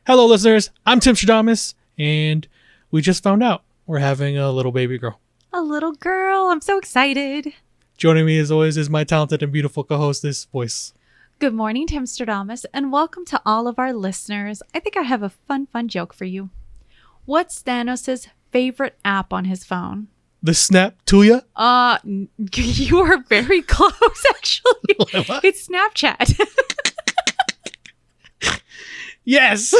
Hello, listeners. I'm Timstradamus, and we just found out we're having a little baby girl. A little girl. I'm so excited. Joining me, as always, is my talented and beautiful co-hostess, Voyse. Good morning, Timstradamus, and welcome to all of our listeners. I think I have a fun joke for you. What's Thanos' favorite app on his phone? The Snap Tuya? You are very close, actually. What? It's Snapchat. Yes!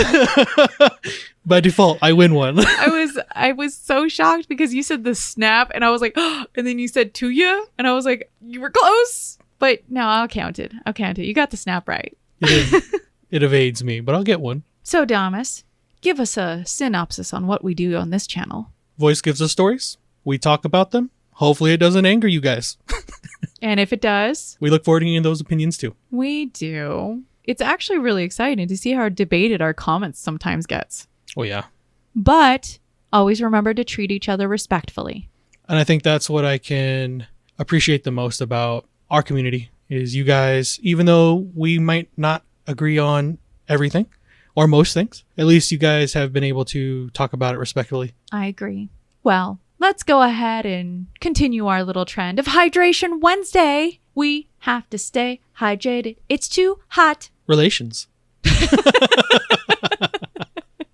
By default, I win one. I was so shocked because you said the Snap, and I was like, oh, and then you said Tuya, and I was like, you were close. But no, I'll count it. You got the Snap right. It evades me, but I'll get one. So, Damas, give us a synopsis on what we do on this channel. Voyse gives us stories. We talk about them. Hopefully it doesn't anger you guys. And if it does, We look forward to hearing those opinions too. we do. It's actually really exciting to see how debated our comments sometimes gets. Oh yeah. But always remember to treat each other respectfully. And I think that's what I can appreciate the most about our community is you guys, even though we might not agree on everything or most things, at least you guys have been able to talk about it respectfully. I agree. Well, let's go ahead and continue our little trend of Hydration Wednesday. We have to stay hydrated. It's too hot. Relations.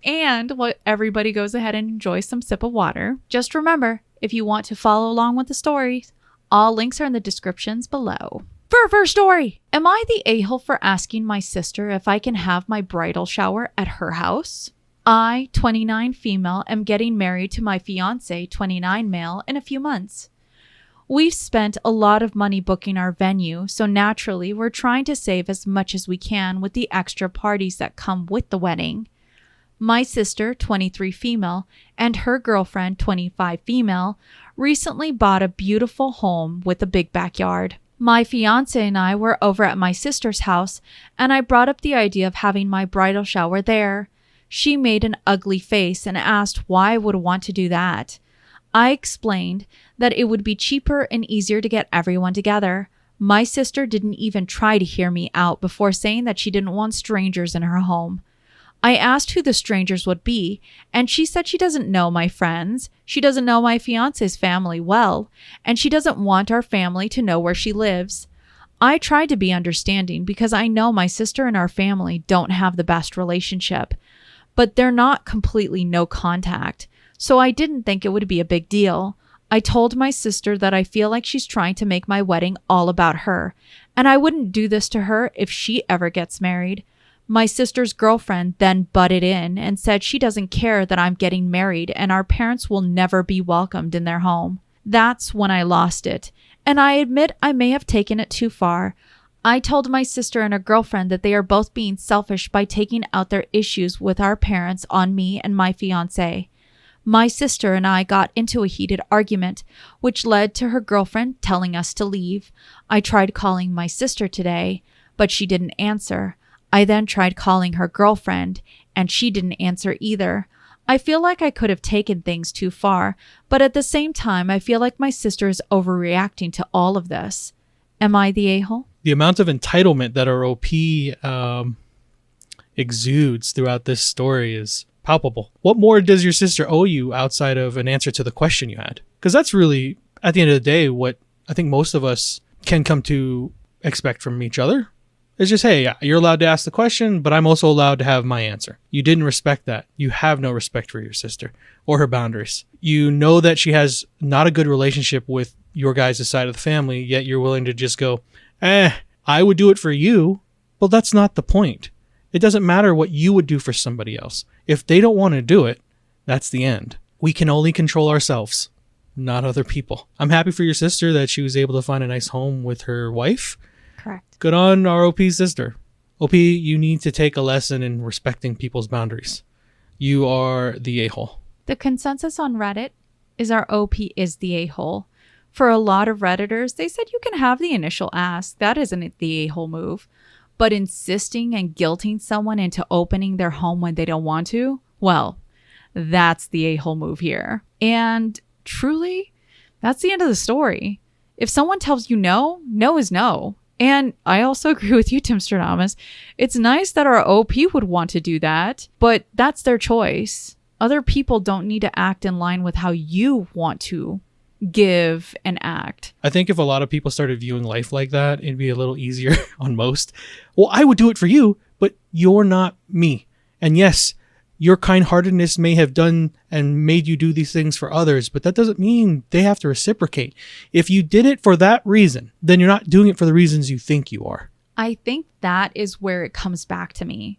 And while everybody goes ahead and enjoys some sip of water, just remember, if you want to follow along with the stories, all links are in the descriptions below. For our first story, am I the a-hole for asking my sister if I can have my bridal shower at her house? I, 29 female, am getting married to my fiance, 29 male, in a few months. We've spent a lot of money booking our venue, so naturally we're trying to save as much as we can with the extra parties that come with the wedding. My sister, 23 female, and her girlfriend, 25 female, recently bought a beautiful home with a big backyard. My fiance and I were over at my sister's house, and I brought up the idea of having my bridal shower there. She made an ugly face and asked why I would want to do that. I explained that it would be cheaper and easier to get everyone together. My sister didn't even try to hear me out before saying that she didn't want strangers in her home. I asked who the strangers would be, and she said she doesn't know my friends, she doesn't know my fiance's family well, and she doesn't want our family to know where she lives. I tried to be understanding because I know my sister and our family don't have the best relationship, but they're not completely no contact, so I didn't think it would be a big deal. I told my sister that I feel like she's trying to make my wedding all about her, and I wouldn't do this to her if she ever gets married. My sister's girlfriend then butted in and said she doesn't care that I'm getting married and our parents will never be welcomed in their home. That's when I lost it, and I admit I may have taken it too far. I told my sister and her girlfriend that they are both being selfish by taking out their issues with our parents on me and my fiancé. My sister and I got into a heated argument, which led to her girlfriend telling us to leave. I tried calling my sister today, but she didn't answer. I then tried calling her girlfriend, and she didn't answer either. I feel like I could have taken things too far, but at the same time, I feel like my sister is overreacting to all of this. Am I the a-hole? The amount of entitlement that our OP exudes throughout this story is palpable. What more does your sister owe you outside of an answer to the question you had? Because that's really, at the end of the day, what I think most of us can come to expect from each other. It's just, hey, you're allowed to ask the question, but I'm also allowed to have my answer. You didn't respect that. You have no respect for your sister or her boundaries. You know that she has not a good relationship with your guys' side of the family, yet you're willing to just go, I would do it for you. Well, that's not the point. It doesn't matter what you would do for somebody else. If they don't want to do it, that's the end. We can only control ourselves, not other people. I'm happy for your sister that she was able to find a nice home with her wife. Correct. Good on our OP sister. OP, you need to take a lesson in respecting people's boundaries. You are the a-hole. The consensus on Reddit is our OP is the a-hole. For a lot of Redditors, they said you can have the initial ask. That isn't the a-hole move. But insisting and guilting someone into opening their home when they don't want to, well, that's the a-hole move here. And truly, that's the end of the story. If someone tells you no, no is no. And I also agree with you, Timstradamus. It's nice that our OP would want to do that, but that's their choice. Other people don't need to act in line with how you want to give and act. I think if a lot of people started viewing life like that, it'd be a little easier on most. Well, I would do it for you, but you're not me. And yes, your kind-heartedness may have done and made you do these things for others, but that doesn't mean they have to reciprocate. If you did it for that reason, then you're not doing it for the reasons you think you are. I think that is where it comes back to me.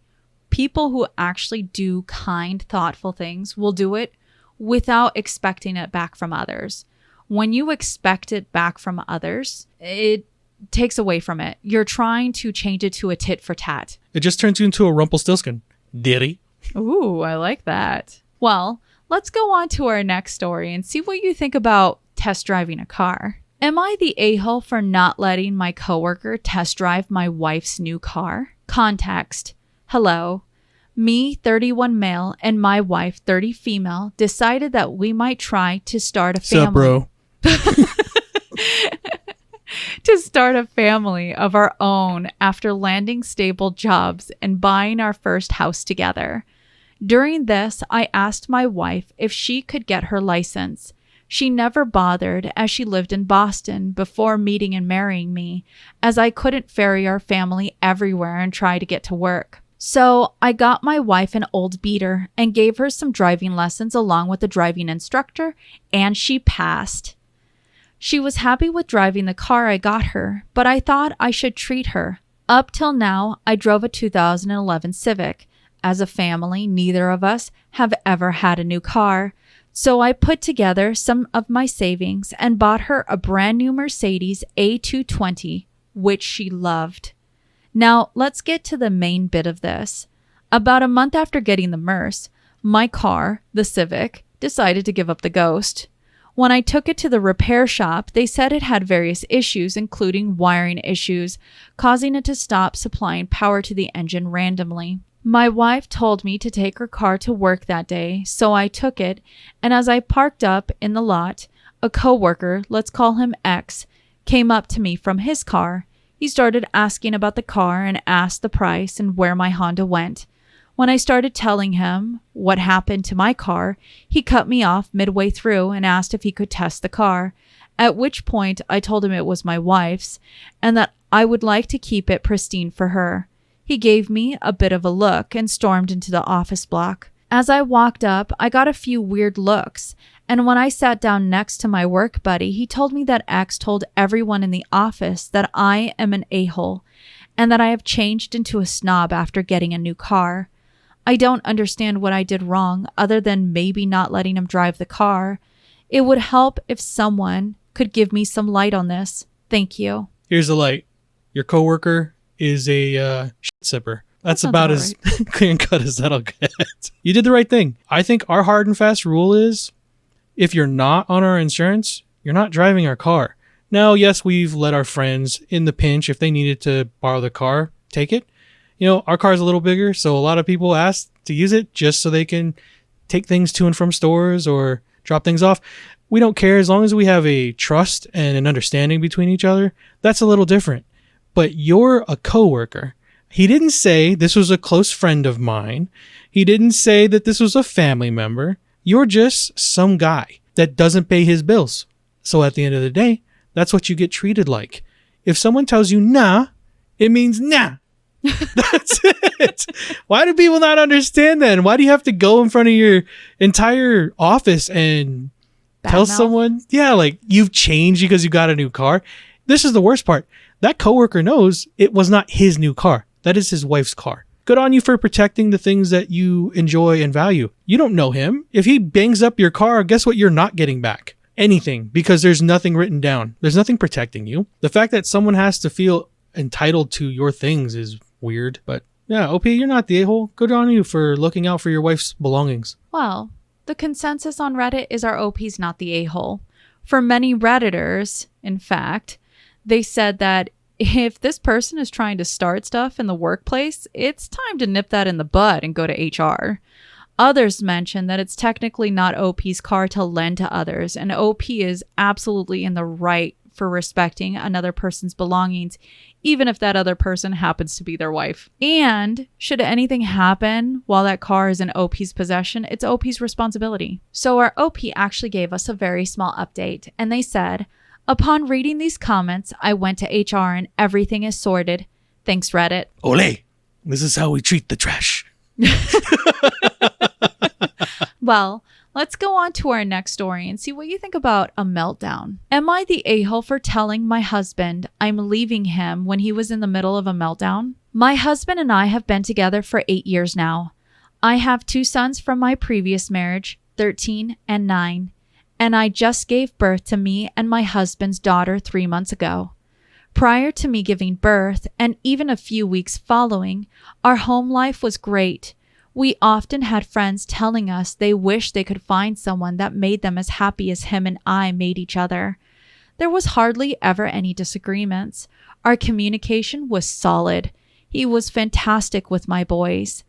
People who actually do kind, thoughtful things will do it without expecting it back from others. When you expect it back from others, it takes away from it. You're trying to change it to a tit for tat. It just turns you into a Rumpelstiltskin. Diddy. Ooh, I like that. Well, let's go on to our next story and see what you think about test driving a car. Am I the a-hole for not letting my coworker test drive my wife's new car? Context. Hello. Me, 31 male, and my wife, 30 female, decided that we might try to start a family. Sup, bro? To start a family of our own after landing stable jobs and buying our first house together. During this, I asked my wife if she could get her license. She never bothered as she lived in Boston before meeting and marrying me, as I couldn't ferry our family everywhere and try to get to work. So I got my wife an old beater and gave her some driving lessons along with the driving instructor, and she passed. She was happy with driving the car I got her, but I thought I should treat her. Up till now, I drove a 2011 Civic. As a family, neither of us have ever had a new car. So I put together some of my savings and bought her a brand new Mercedes A220, which she loved. Now, let's get to the main bit of this. About a month after getting the Merce, my car, the Civic, decided to give up the ghost. When I took it to the repair shop, they said it had various issues, including wiring issues, causing it to stop supplying power to the engine randomly. My wife told me to take her car to work that day, so I took it, and as I parked up in the lot, a coworker, let's call him X, came up to me from his car. He started asking about the car and asked the price and where my Honda went. When I started telling him what happened to my car, he cut me off midway through and asked if he could test the car, at which point I told him it was my wife's and that I would like to keep it pristine for her. He gave me a bit of a look and stormed into the office block. As I walked up, I got a few weird looks, and when I sat down next to my work buddy, he told me that X told everyone in the office that I am an a-hole and that I have changed into a snob after getting a new car. I don't understand what I did wrong other than maybe not letting him drive the car. It would help if someone could give me some light on this. Thank you. Here's the light. Your coworker is a shit sipper. That's about as clean cut as that'll get. You did the right thing. I think our hard and fast rule is if you're not on our insurance, you're not driving our car. Now, yes, we've let our friends in the pinch, if they needed to borrow the car, take it. You know, our car's a little bigger, so a lot of people ask to use it just so they can take things to and from stores or drop things off. We don't care as long as we have a trust and an understanding between each other. That's a little different. But you're a coworker. He didn't say this was a close friend of mine. He didn't say that this was a family member. You're just some guy that doesn't pay his bills. So at the end of the day, that's what you get treated like. If someone tells you nah, it means nah. That's it. Why do people not understand that? And why do you have to go in front of your entire office and tell someone, yeah, like you've changed because you got a new car? This is the worst part. That coworker knows it was not his new car. That is his wife's car. Good on you for protecting the things that you enjoy and value. You don't know him. If he bangs up your car, guess what? You're not getting back anything because there's nothing written down. There's nothing protecting you. The fact that someone has to feel entitled to your things is weird. But yeah, OP, you're not the a-hole. Good on you for looking out for your wife's belongings. Well, the consensus on Reddit is our OP's not the a-hole. For many Redditors, in fact, they said that if this person is trying to start stuff in the workplace, it's time to nip that in the bud and go to HR. Others mention that it's technically not OP's car to lend to others, and OP is absolutely in the right for respecting another person's belongings, even if that other person happens to be their wife. And should anything happen while that car is in OP's possession, it's OP's responsibility. So our OP actually gave us a very small update, and they said, upon reading these comments, I went to HR and everything is sorted. Thanks, Reddit. Ole! This is how we treat the trash. Well, let's go on to our next story and see what you think about a meltdown. Am I the a-hole for telling my husband I'm leaving him when he was in the middle of a meltdown? My husband and I have been together for 8 years now. I have 2 sons from my previous marriage, 13 and 9, and I just gave birth to me and my husband's daughter 3 months ago. Prior to me giving birth, and even a few weeks following, our home life was great. We often had friends telling us they wish they could find someone that made them as happy as him and I made each other. There was hardly ever any disagreements. Our communication was solid. He was fantastic with my boys.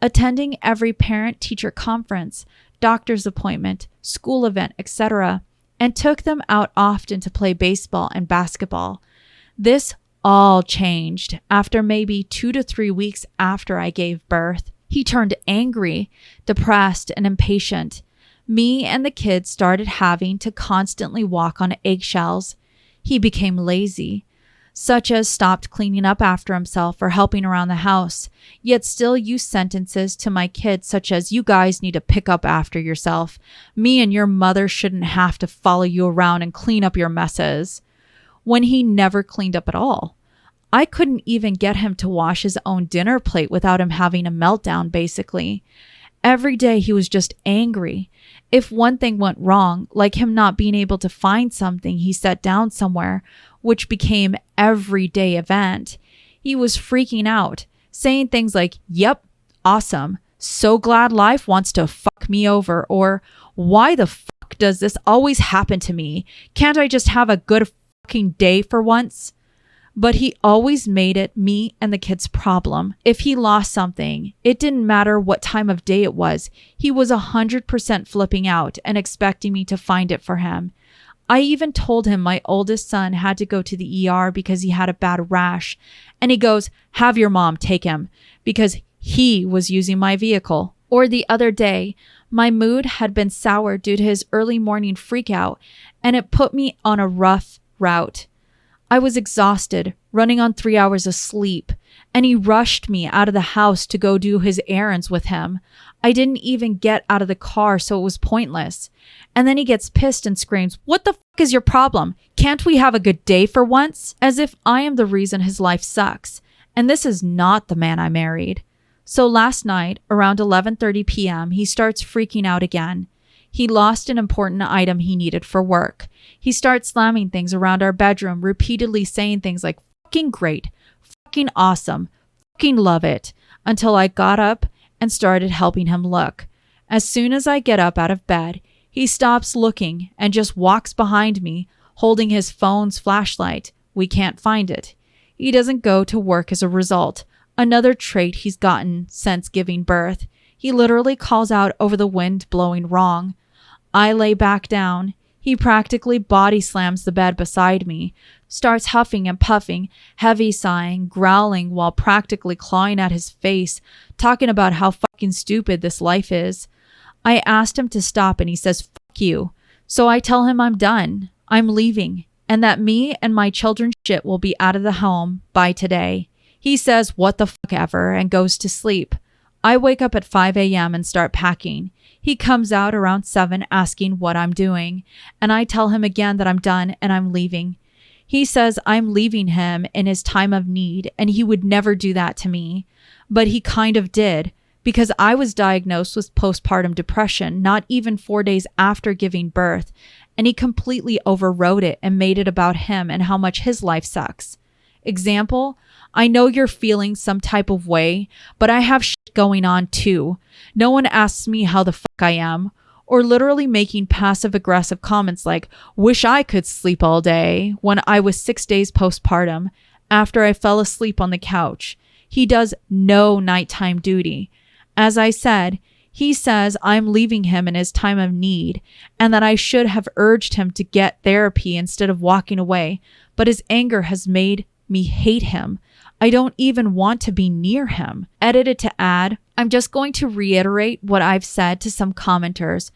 Attending every parent-teacher conference, doctor's appointment, school event, etc., and took them out often to play baseball and basketball. This all changed after maybe 2 to 3 weeks after I gave birth. He turned angry, depressed, and impatient. Me and the kids started having to constantly walk on eggshells. He became lazy, such as stopped cleaning up after himself or helping around the house, yet still used sentences to my kids such as, "You guys need to pick up after yourself. Me and your mother shouldn't have to follow you around and clean up your messes," when he never cleaned up at all. I couldn't even get him to wash his own dinner plate without him having a meltdown, basically. Every day he was just angry. If one thing went wrong, like him not being able to find something he set down somewhere, which became everyday event, he was freaking out, saying things like, "Yep, awesome. So glad life wants to fuck me over," or "Why the fuck does this always happen to me? Can't I just have a good fucking day for once?" But he always made it me and the kids' problem. If he lost something, it didn't matter what time of day it was. He was 100% flipping out and expecting me to find it for him. I even told him my oldest son had to go to the ER because he had a bad rash. And he goes, "Have your mom take him," because he was using my vehicle. Or the other day, my mood had been sour due to his early morning freakout, and it put me on a rough route. I was exhausted, running on 3 hours of sleep, and he rushed me out of the house to go do his errands with him. I didn't even get out of the car, so it was pointless. And then he gets pissed and screams, "What the fuck is your problem? Can't we have a good day for once?" As if I am the reason his life sucks. And this is not the man I married. So last night, around 11:30 p.m., he starts freaking out again. He lost an important item he needed for work. He starts slamming things around our bedroom, repeatedly saying things like, "Fucking great, fucking awesome, fucking love it," until I got up and started helping him look. As soon as I get up out of bed, he stops looking and just walks behind me, holding his phone's flashlight. We can't find it. He doesn't go to work as a result. Another trait he's gotten since giving birth. He literally calls out over the wind blowing wrong. I lay back down. He practically body slams the bed beside me, starts huffing and puffing, heavy sighing, growling while practically clawing at his face, talking about how fucking stupid this life is. I asked him to stop and he says, "Fuck you." So I tell him I'm done. I'm leaving, and that me and my children's shit will be out of the home by today. He says, "What the fuck ever," and goes to sleep. I wake up at 5 a.m. and start packing. He comes out around 7 asking what I'm doing, and I tell him again that I'm done and I'm leaving. He says I'm leaving him in his time of need and he would never do that to me. But he kind of did, because I was diagnosed with postpartum depression not even 4 days after giving birth, and he completely overrode it and made it about him and how much his life sucks. Example, I know you're feeling some type of way, but I have shit going on too. No one asks me how the fuck I am, or literally making passive-aggressive comments like, "Wish I could sleep all day," when I was 6 days postpartum, after I fell asleep on the couch. He does no nighttime duty. As I said, He says I'm leaving him in his time of need and that I should have urged him to get therapy instead of walking away, but his anger has made me hate him. I don't even want to be near him. Edited to add, I'm just going to reiterate what I've said to some commenters.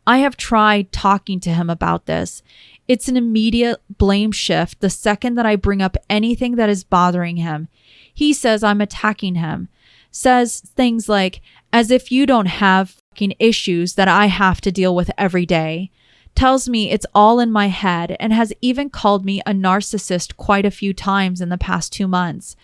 I have tried talking to him about this. It's an immediate blame shift the second that I bring up anything that is bothering him. He says I'm attacking him. Says things like, as if you don't have fucking issues that I have to deal with every day. Tells me it's all in my head and has even called me a narcissist quite a few times in the past 2 months.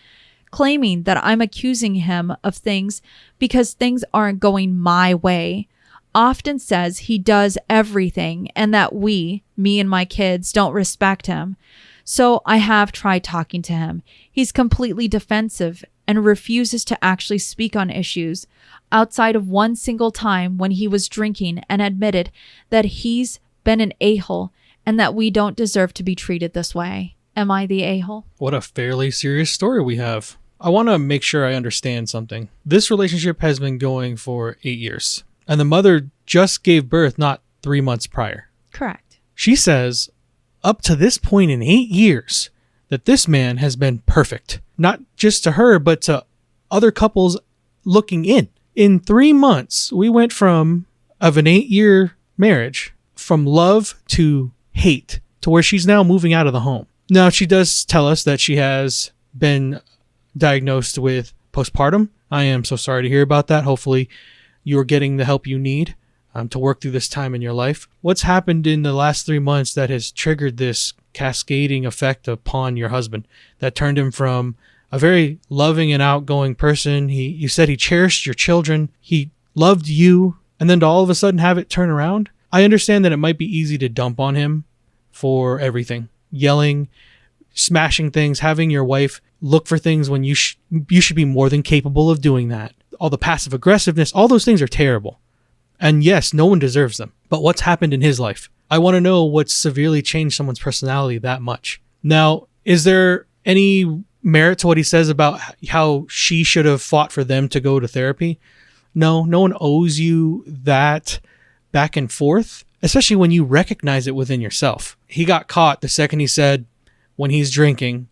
Claiming that I'm accusing him of things because things aren't going my way. Often says he does everything and that me and my kids, don't respect him. So I have tried talking to him. He's completely defensive and refuses to actually speak on issues outside of one single time when he was drinking and admitted that he's been an a-hole and that we don't deserve to be treated this way. Am I the a-hole? What a fairly serious story we have. I want to make sure I understand something. This relationship has been going for 8 years, and the mother just gave birth not 3 months prior. Correct. She says up to this point in 8 years that this man has been perfect, not just to her, but to other couples looking in. In 3 months, we went from an 8-year marriage, from love to hate, to where she's now moving out of the home. Now, she does tell us that she has been diagnosed with postpartum. I am so sorry to hear about that. Hopefully you're getting the help you need to work through this time in your life. What's happened in the last 3 months that has triggered this cascading effect upon your husband that turned him from a very loving and outgoing person? You said he cherished your children. He loved you. And then to all of a sudden have it turn around. I understand that it might be easy to dump on him for everything. Yelling, smashing things, having your wife look for things when you should be more than capable of doing that. All the passive aggressiveness, all those things are terrible. And yes, no one deserves them. But what's happened in his life? I want to know what's severely changed someone's personality that much. Now, is there any merit to what he says about how she should have fought for them to go to therapy? No one owes you that back and forth, especially when you recognize it within yourself. He got caught the second he said, when he's drinking,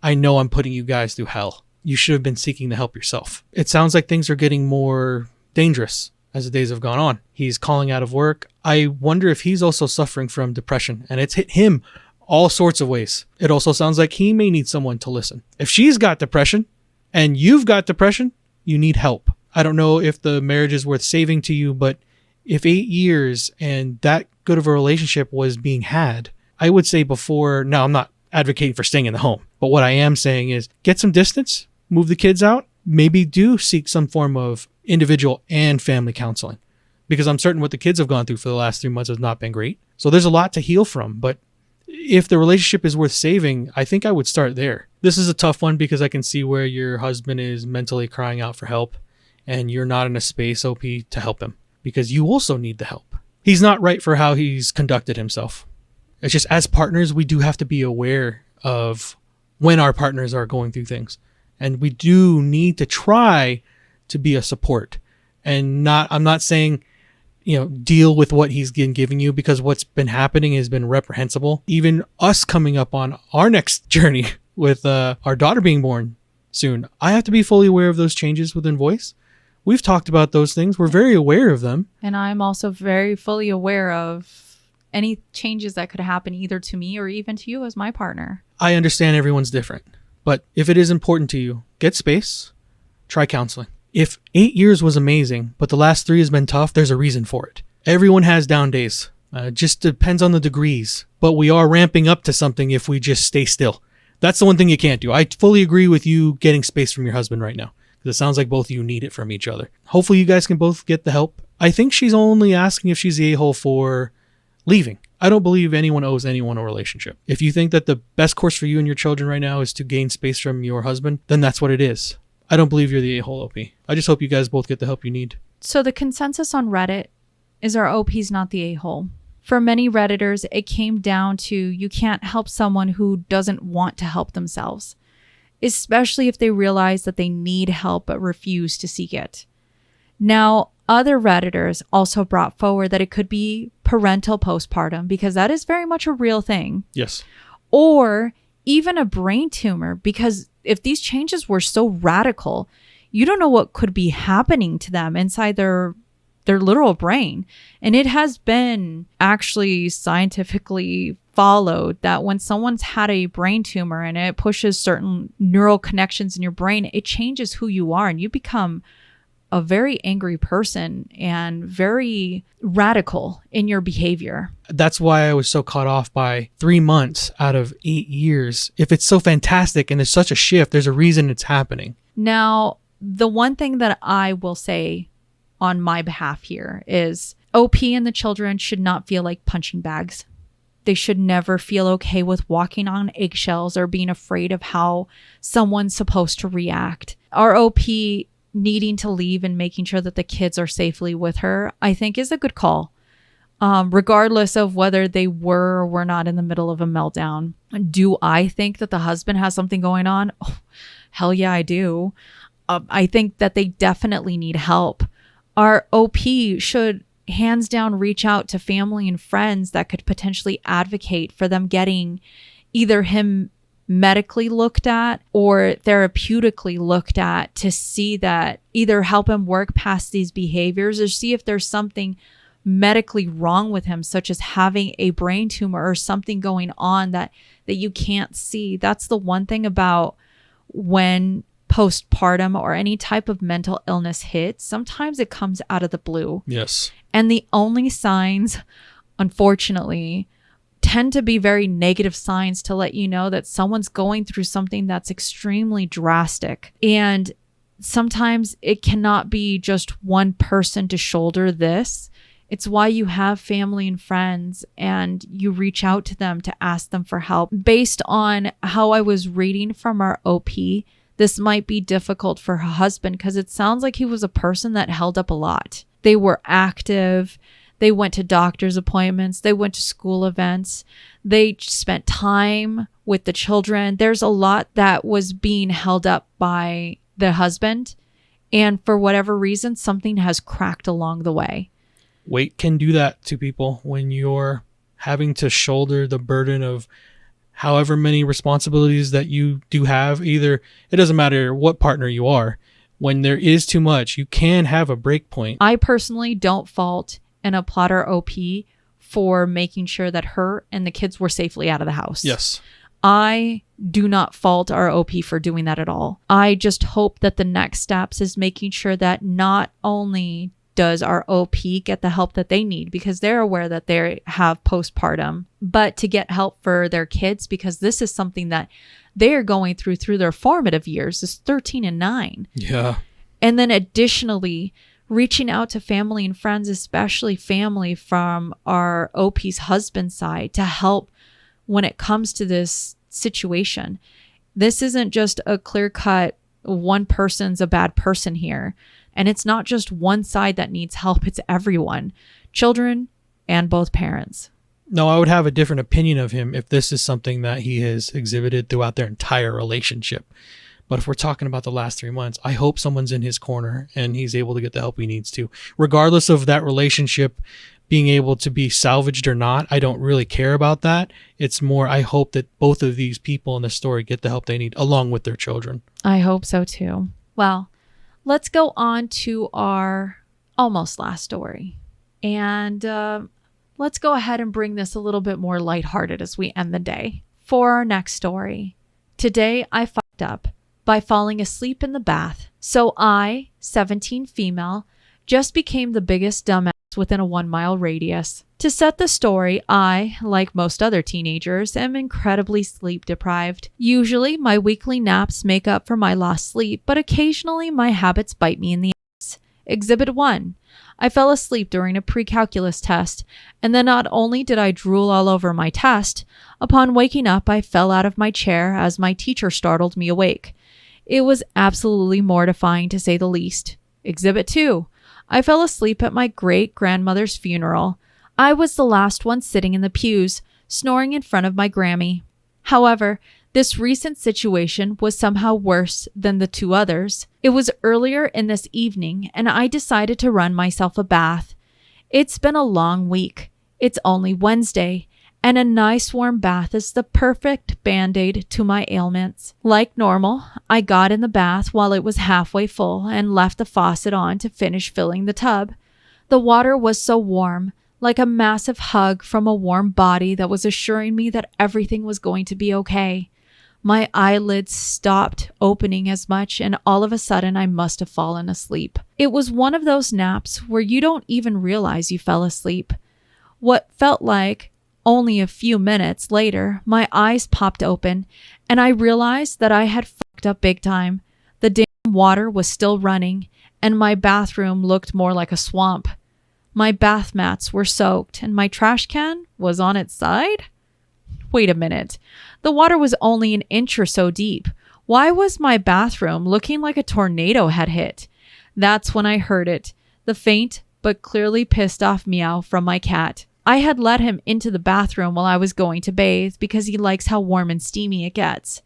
I know I'm putting you guys through hell. You should have been seeking the help yourself. It sounds like things are getting more dangerous as the days have gone on. He's calling out of work. I wonder if he's also suffering from depression, and it's hit him all sorts of ways. It also sounds like he may need someone to listen. If she's got depression and you've got depression, you need help. I don't know if the marriage is worth saving to you, but if 8 years and that good of a relationship was being had, I would say before, now I'm not advocating for staying in the home, but what I am saying is get some distance, move the kids out, maybe do seek some form of individual and family counseling, because I'm certain what the kids have gone through for the last 3 months has not been great. So there's a lot to heal from, but if the relationship is worth saving, I think I would start there. This is a tough one because I can see where your husband is mentally crying out for help and you're not in a space, OP, to help him because you also need the help. He's not right for how he's conducted himself. It's just as partners, we do have to be aware of when our partners are going through things. And we do need to try to be a support. And I'm not saying, deal with what he's been giving you, because what's been happening has been reprehensible. Even us coming up on our next journey with our daughter being born soon, I have to be fully aware of those changes within Voyse. We've talked about those things. We're very aware of them. And I'm also very fully aware of any changes that could happen either to me or even to you as my partner. I understand everyone's different, but if it is important to you, get space, try counseling. If 8 years was amazing, but the last 3 has been tough, there's a reason for it. Everyone has down days. Just depends on the degrees, but we are ramping up to something if we just stay still. That's the one thing you can't do. I fully agree with you getting space from your husband right now, because it sounds like both of you need it from each other. Hopefully you guys can both get the help. I think she's only asking if she's the a-hole for leaving. I don't believe anyone owes anyone a relationship. If you think that the best course for you and your children right now is to gain space from your husband, then that's what it is. I don't believe you're the a-hole, OP. I just hope you guys both get the help you need. So the consensus on Reddit is our OP's not the a-hole. For many Redditors, it came down to you can't help someone who doesn't want to help themselves, especially if they realize that they need help but refuse to seek it. Now, Other Redditors also brought forward that it could be parental postpartum, because that is very much a real thing. Yes. Or even a brain tumor, because if these changes were so radical, you don't know what could be happening to them inside their literal brain. And it has been actually scientifically followed that when someone's had a brain tumor and it pushes certain neural connections in your brain, it changes who you are, and you become a very angry person and very radical in your behavior. That's why I was so caught off by 3 months out of 8 years. If it's so fantastic and there's such a shift, there's a reason it's happening. Now, the one thing that I will say on my behalf here is OP and the children should not feel like punching bags. They should never feel okay with walking on eggshells or being afraid of how someone's supposed to react. Our OP needing to leave and making sure that the kids are safely with her, I think is a good call. Regardless of whether they were or were not in the middle of a meltdown. Do I think that the husband has something going on? Oh, hell yeah, I do. I think that they definitely need help. Our OP should hands down reach out to family and friends that could potentially advocate for them getting either him medically looked at or therapeutically looked at to see that either help him work past these behaviors or see if there's something medically wrong with him, such as having a brain tumor or something going on that you can't see. That's the one thing about when postpartum or any type of mental illness hits, sometimes it comes out of the blue. Yes. And the only signs, unfortunately, tend to be very negative signs to let you know that someone's going through something that's extremely drastic. And sometimes it cannot be just one person to shoulder this. It's why you have family and friends and you reach out to them to ask them for help. Based on how I was reading from our OP, this might be difficult for her husband because it sounds like he was a person that held up a lot. They were active. They went to doctor's appointments. They went to school events. They spent time with the children. There's a lot that was being held up by the husband. And for whatever reason, something has cracked along the way. Weight can do that to people when you're having to shoulder the burden of however many responsibilities that you do have. Either, it doesn't matter what partner you are. When there is too much, you can have a break point. I personally don't fault and applaud our OP for making sure that her and the kids were safely out of the house. Yes. I do not fault our OP for doing that at all. I just hope that the next steps is making sure that not only does our OP get the help that they need because they're aware that they have postpartum, but to get help for their kids because this is something that they are going through their formative years, is 13 and 9. Yeah. And then additionally, reaching out to family and friends, especially family from our OP's husband side, to help when it comes to this situation. This isn't just a clear-cut, one person's a bad person here. And it's not just one side that needs help, it's everyone, children and both parents. No, I would have a different opinion of him if this is something that he has exhibited throughout their entire relationship. But if we're talking about the last 3 months, I hope someone's in his corner and he's able to get the help he needs to. Regardless of that relationship being able to be salvaged or not, I don't really care about that. It's more, I hope that both of these people in the story get the help they need along with their children. I hope so too. Well, let's go on to our almost last story. And let's go ahead and bring this a little bit more lighthearted as we end the day. For our next story, today I fucked up by falling asleep in the bath. So I, 17 female, just became the biggest dumbass within a 1 mile radius. To set the story, I, like most other teenagers, am incredibly sleep deprived. Usually, my weekly naps make up for my lost sleep, but occasionally my habits bite me in the ass. Exhibit 1. I fell asleep during a pre-calculus test, and then not only did I drool all over my test, upon waking up I fell out of my chair as my teacher startled me awake. It was absolutely mortifying to say the least. Exhibit 2. I fell asleep at my great-grandmother's funeral. I was the last one sitting in the pews, snoring in front of my Grammy. However, This recent situation was somehow worse than the two others. It was earlier in this evening, and I decided to run myself a bath. It's been a long week. It's only Wednesday, and a nice warm bath is the perfect band-aid to my ailments. Like normal, I got in the bath while it was halfway full and left the faucet on to finish filling the tub. The water was so warm, like a massive hug from a warm body that was assuring me that everything was going to be okay. My eyelids stopped opening as much, and all of a sudden I must have fallen asleep. It was one of those naps where you don't even realize you fell asleep. What felt like only a few minutes later, my eyes popped open, and I realized that I had fucked up big time. The damn water was still running, and my bathroom looked more like a swamp. My bath mats were soaked, and my trash can was on its side? Wait a minute. The water was only an inch or so deep. Why was my bathroom looking like a tornado had hit? That's when I heard it, the faint but clearly pissed off meow from my cat. I had let him into the bathroom while I was going to bathe because he likes how warm and steamy it gets.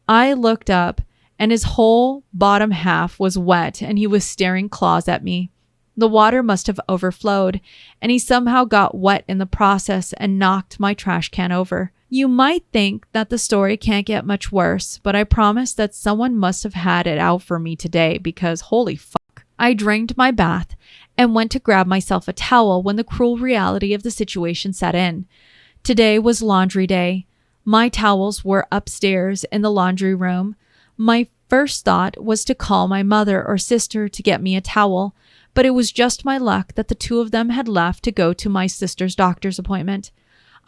I looked up, and his whole bottom half was wet, and he was staring claws at me. The water must have overflowed, and he somehow got wet in the process and knocked my trash can over. You might think that the story can't get much worse, but I promise that someone must have had it out for me today because holy fuck. I drained my bath and went to grab myself a towel when the cruel reality of the situation set in. Today was laundry day. My towels were upstairs in the laundry room. My first thought was to call my mother or sister to get me a towel, but it was just my luck that the two of them had left to go to my sister's doctor's appointment.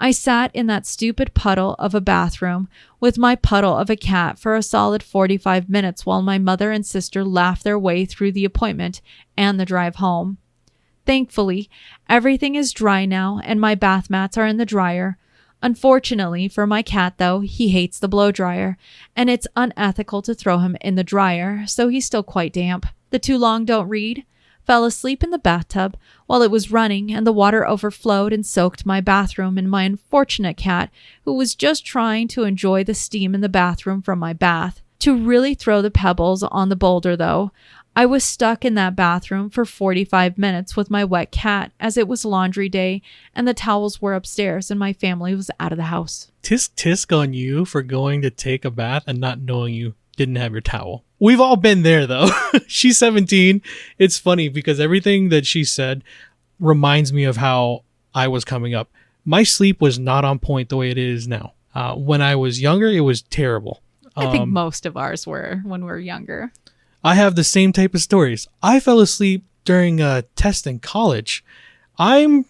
I sat in that stupid puddle of a bathroom with my puddle of a cat for a solid 45 minutes while my mother and sister laughed their way through the appointment and the drive home. Thankfully, everything is dry now and my bath mats are in the dryer. Unfortunately for my cat, though, he hates the blow dryer, and it's unethical to throw him in the dryer, so he's still quite damp. The too long don't read fell asleep in the bathtub while it was running, and the water overflowed and soaked my bathroom and my unfortunate cat, who was just trying to enjoy the steam in the bathroom from my bath. To really throw the pebbles on the boulder, though, I was stuck in that bathroom for 45 minutes with my wet cat as it was laundry day and the towels were upstairs and my family was out of the house. Tisk tisk on you for going to take a bath and not knowing you didn't have your towel. We've all been there though. She's 17. It's funny because everything that she said reminds me of how I was coming up. My sleep was not on point the way it is now. When I was younger, it was terrible. I think most of ours were when we were younger. I have the same type of stories. I fell asleep during a test in college. I'm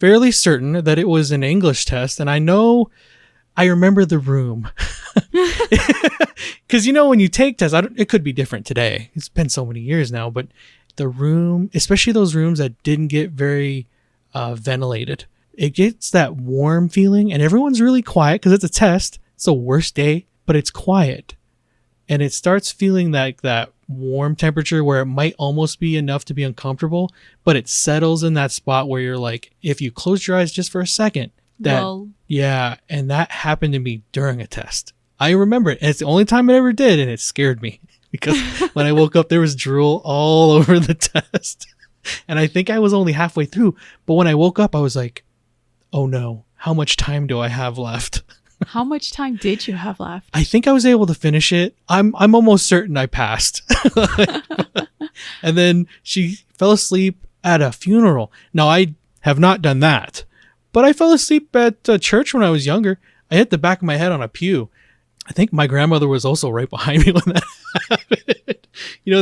fairly certain that it was an English test, and I remember the room. Because, when you take tests, it could be different today. It's been so many years now, but the room, especially those rooms that didn't get very ventilated, it gets that warm feeling, and everyone's really quiet because it's a test. It's the worst day, but it's quiet. And it starts feeling like that warm temperature where it might almost be enough to be uncomfortable, but it settles in that spot where you're like, if you close your eyes just for a second, yeah, and that happened to me during a test. I remember it. And it's the only time it ever did, and it scared me because when I woke up, there was drool all over the test. And I think I was only halfway through, but when I woke up, I was like, oh no, how much time do I have left? How much time did you have left? I think I was able to finish it. I'm almost certain I passed. And then she fell asleep at a funeral. Now, I have not done that, but I fell asleep at church when I was younger. I hit the back of my head on a pew. I think my grandmother was also right behind me when that happened.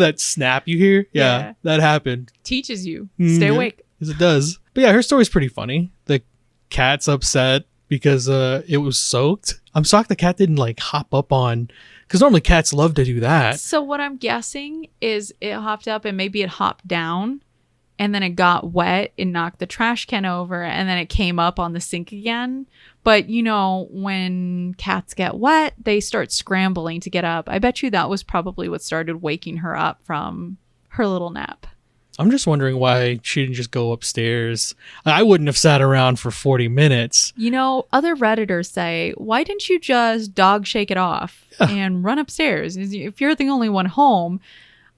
That snap you hear? Yeah, that happened. Teaches you. Stay awake. Yes, it does. But yeah, her story's pretty funny. The cat's upset because it was soaked. I'm shocked the cat didn't hop up on, because normally cats love to do that. So what I'm guessing is it hopped up and maybe it hopped down and then it got wet and knocked the trash can over and then it came up on the sink again. But when cats get wet, they start scrambling to get up. I bet you that was probably what started waking her up from her little nap. I'm just wondering why she didn't just go upstairs. I wouldn't have sat around for 40 minutes. You know, other Redditors say, why didn't you just dog shake it off and run upstairs? If you're the only one home,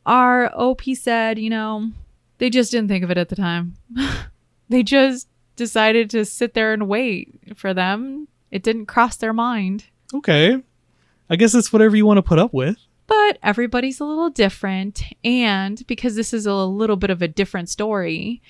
our OP said, you know, they just didn't think of it at the time. They just decided to sit there and wait for them. It didn't cross their mind. Okay. I guess it's whatever you want to put up with. But everybody's a little different. And because this is a little bit of a different story,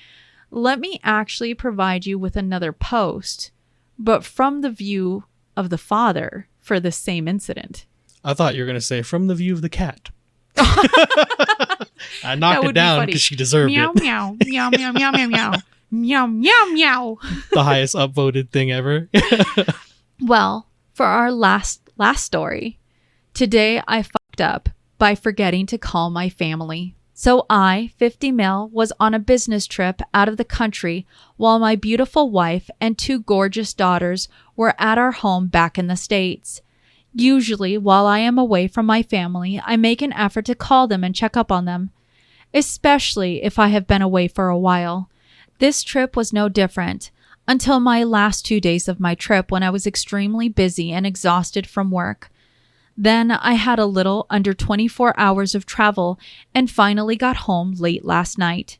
let me actually provide you with another post, but from the view of the father for the same incident. I thought you were going to say from the view of the cat. I knocked it down because she deserved meow, it. Meow, meow, meow, meow, meow, meow, meow, meow, meow. The highest upvoted thing ever. Well, for our last story, today I fucked up by forgetting to call my family. So I, 50 mil, was on a business trip out of the country while my beautiful wife and 2 gorgeous daughters were at our home back in the States. Usually, while I am away from my family, I make an effort to call them and check up on them, especially if I have been away for a while. This trip was no different until my last 2 days of my trip when I was extremely busy and exhausted from work. Then I had a little under 24 hours of travel and finally got home late last night.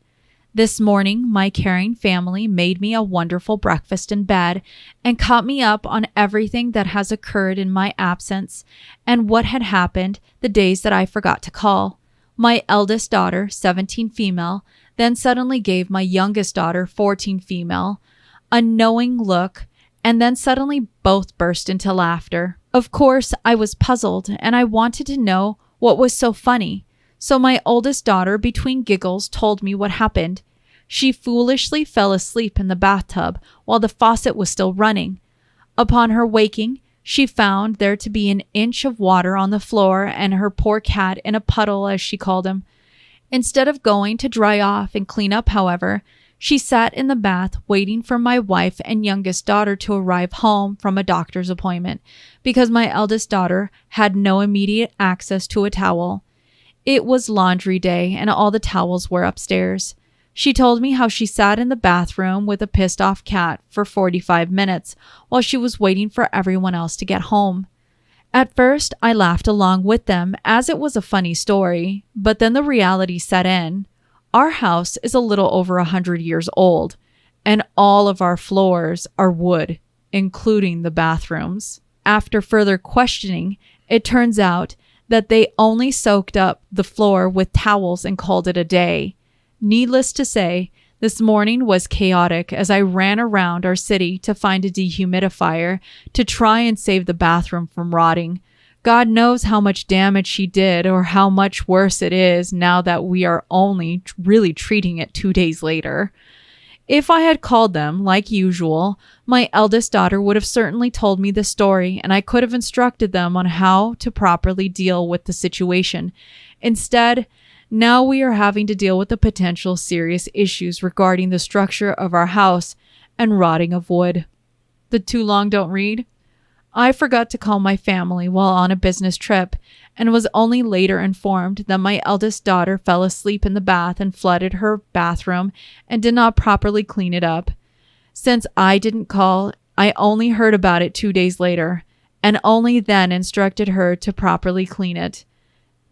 This morning, my caring family made me a wonderful breakfast in bed and caught me up on everything that has occurred in my absence and what had happened the days that I forgot to call. My eldest daughter, 17 female, then suddenly gave my youngest daughter, 14 female, a knowing look, and then suddenly both burst into laughter. Of course, I was puzzled and I wanted to know what was so funny. So my oldest daughter, between giggles, told me what happened. She foolishly fell asleep in the bathtub while the faucet was still running. Upon her waking, she found there to be an inch of water on the floor and her poor cat in a puddle, as she called him. Instead of going to dry off and clean up, however, she sat in the bath waiting for my wife and youngest daughter to arrive home from a doctor's appointment because my eldest daughter had no immediate access to a towel. It was laundry day and all the towels were upstairs. She told me how she sat in the bathroom with a pissed off cat for 45 minutes while she was waiting for everyone else to get home. At first, I laughed along with them as it was a funny story, but then the reality set in. Our house is a little over 100 years old, and all of our floors are wood, including the bathrooms. After further questioning, it turns out that they only soaked up the floor with towels and called it a day. Needless to say, this morning was chaotic as I ran around our city to find a dehumidifier to try and save the bathroom from rotting. God knows how much damage she did or how much worse it is now that we are only really treating it 2 days later. If I had called them, like usual, my eldest daughter would have certainly told me the story and I could have instructed them on how to properly deal with the situation. Instead, now we are having to deal with the potential serious issues regarding the structure of our house and rotting of wood. The too long don't read? I forgot to call my family while on a business trip and was only later informed that my eldest daughter fell asleep in the bath and flooded her bathroom and did not properly clean it up. Since I didn't call, I only heard about it 2 days later and only then instructed her to properly clean it.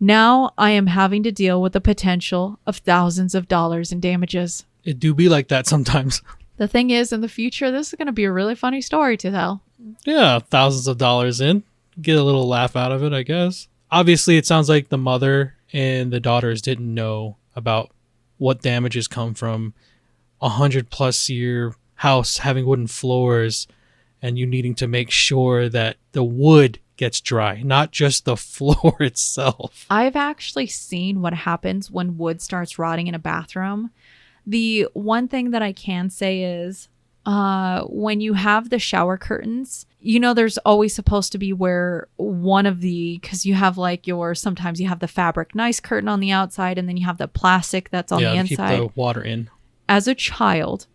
Now I am having to deal with the potential of thousands of dollars in damages. It do be like that sometimes. The thing is, in the future, this is going to be a really funny story to tell. Yeah, thousands of dollars in. Get a little laugh out of it, I guess. Obviously, it sounds like the mother and the daughters didn't know about what damages come from 100+ year house having wooden floors and you needing to make sure that the wood gets dry, not just the floor itself. I've actually seen what happens when wood starts rotting in a bathroom. The one thing that I can say is when you have the shower curtains, you know, there's always supposed to be where one of the, because you have like sometimes you have the fabric nice curtain on the outside and then you have the plastic that's on the inside. Keep the water in. As a child,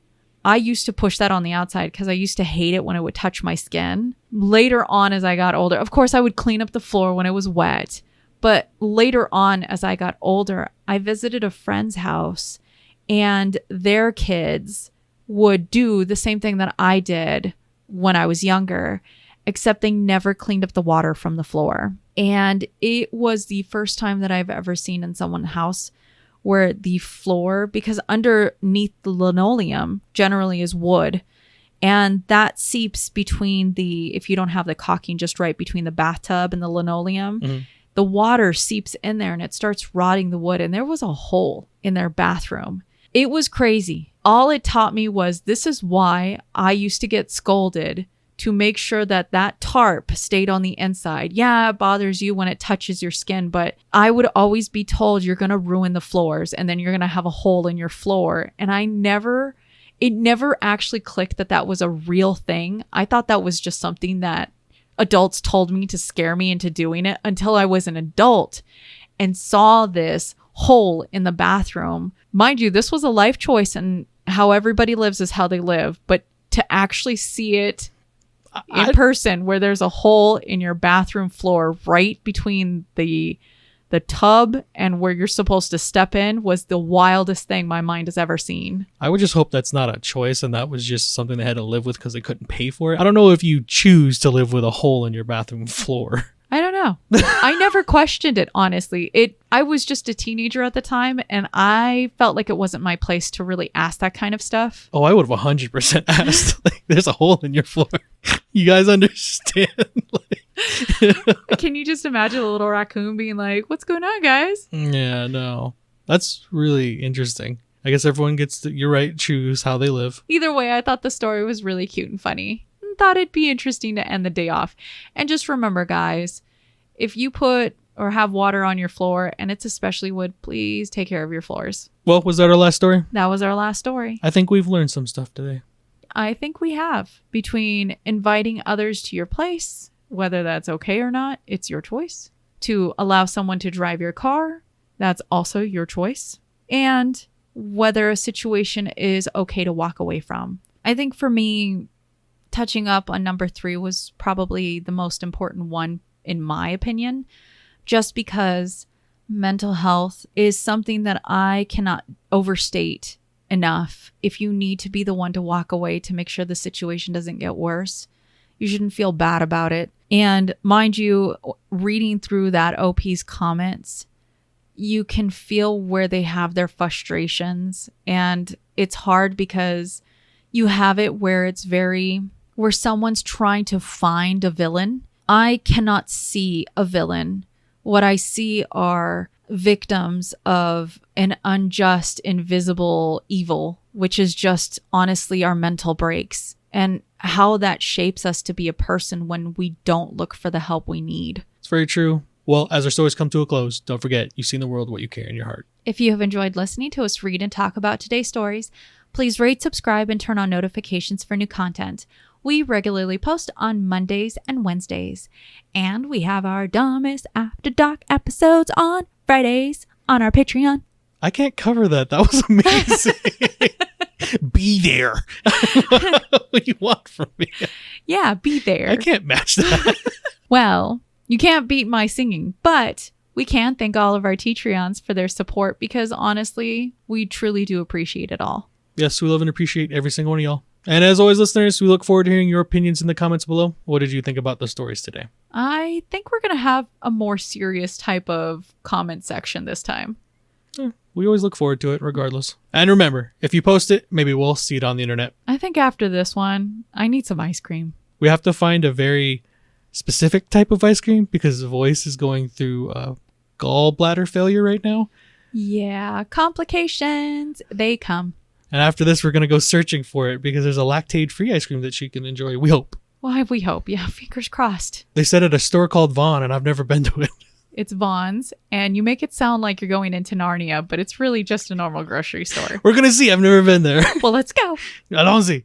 I used to push that on the outside because I used to hate it when it would touch my skin. Later on, as I got older, of course, I would clean up the floor when it was wet. But later on, as I got older, I visited a friend's house and their kids would do the same thing that I did when I was younger, except they never cleaned up the water from the floor. And it was the first time that I've ever seen in someone's house where the floor, because underneath the linoleum generally is wood, and that seeps between if you don't have the caulking just right between the bathtub and the linoleum, the water seeps in there and it starts rotting the wood. And there was a hole in their bathroom. It was crazy. All it taught me was this is why I used to get scolded to make sure that that tarp stayed on the inside. Yeah, it bothers you when it touches your skin, but I would always be told you're going to ruin the floors and then you're going to have a hole in your floor. And it never actually clicked that was a real thing. I thought that was just something that adults told me to scare me into doing it until I was an adult and saw this hole in the bathroom. Mind you, this was a life choice, and how everybody lives is how they live. But to actually see it in person, where there's a hole in your bathroom floor right between the tub and where you're supposed to step in, was the wildest thing my mind has ever seen. I would just hope that's not a choice and that was just something they had to live with because they couldn't pay for it. I don't know if you choose to live with a hole in your bathroom floor. I don't know. I never questioned it, honestly. I was just a teenager at the time, and I felt like it wasn't my place to really ask that kind of stuff. Oh, I would have 100% asked. Like, there's a hole in your floor. You guys understand? Can you just imagine a little raccoon being like, what's going on, guys? Yeah, no. That's really interesting. I guess everyone gets to, you're right, choose how they live. Either way, I thought the story was really cute and funny. Thought it'd be interesting to end the day off. And just remember, guys, if you put or have water on your floor, and it's especially wood, please take care of your floors. Well, was that our last story? That was our last story. I think we've learned some stuff today. I think we have. Between inviting others to your place, whether that's okay or not, it's your choice. To allow someone to drive your car, that's also your choice. And whether a situation is okay to walk away from. I think for me, touching up on number 3 was probably the most important one, in my opinion, just because mental health is something that I cannot overstate enough. If you need to be the one to walk away to make sure the situation doesn't get worse, you shouldn't feel bad about it. And mind you, reading through that OP's comments, you can feel where they have their frustrations. And it's hard because you have it where where someone's trying to find a villain. I cannot see a villain. What I see are victims of an unjust, invisible evil, which is just honestly our mental breaks and how that shapes us to be a person when we don't look for the help we need. It's very true. Well, as our stories come to a close, don't forget, you see in the world what you carry in your heart. If you have enjoyed listening to us read and talk about today's stories, please rate, subscribe, and turn on notifications for new content. We regularly post on Mondays and Wednesdays. And we have our Dumbest After Dark episodes on Fridays on our Patreon. I can't cover that. That was amazing. Be there. What do you want from me? Yeah, be there. I can't match that. Well, you can't beat my singing, but we can thank all of our Patreons for their support because honestly, we truly do appreciate it all. Yes, we love and appreciate every single one of y'all. And as always, listeners, we look forward to hearing your opinions in the comments below. What did you think about the stories today? I think we're going to have a more serious type of comment section this time. We always look forward to it regardless. And remember, if you post it, maybe we'll see it on the internet. I think after this one, I need some ice cream. We have to find a very specific type of ice cream because Voyse is going through gallbladder failure right now. Yeah, complications, they come. And after this, we're going to go searching for it because there's a lactate-free ice cream that she can enjoy. We hope. Why, we hope. Yeah, fingers crossed. They said at a store called Vaughn, and I've never been to it. It's Vaughn's, and you make it sound like you're going into Narnia, but it's really just a normal grocery store. We're going to see. I've never been there. Well, let's go. Allons-y.